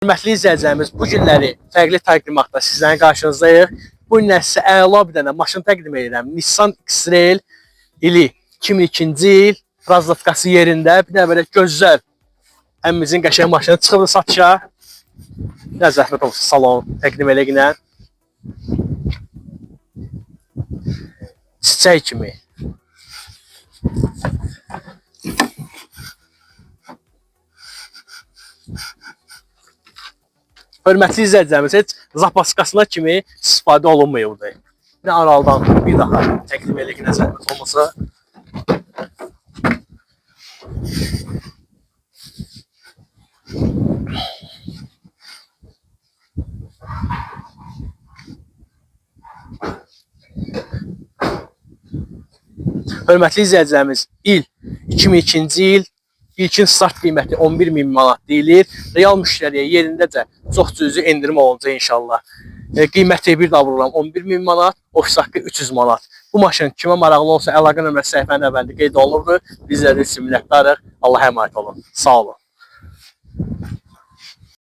Hörmətli izləyicilərimiz, bu günləri fərqli təqdimatla sizlərin qarşınızdayıq. Bu gün sizə əla bir dənə maşın təqdim edirəm. Nissan X-Trail ili 2002-ci il, razlatkası yerində. Bir dənə belə gözəl əmimizin qəşəng maşını çıxıb satışa. Nə zəhmət olsun salon təqdim eləyinə. Çiçək kimi. Hörmətli izləyicilərimiz, heç zapaskasına kimi istifadə olunmayıbdır. Bir aralıdan bir daha təqdim eləyinə zəhmət olmasa. Hörmətli izləyicilərimiz, il 2002-ci il, ilkin start qiyməti 11.000 manat deyilir. Real müştəriyə yerindəcə çox cüzi endirim olunacaq inşallah. Qiyməti bir daha vururam 11.000 manat, ofis haqqı 300 manat. Bu maşın kimə maraqlı olsa əlaqə nömrəsi səhifənin əvvəlində qeyd olunubdur. Bizlərdə minnətdarıq. Allah'a emanet olun. Sağ olun.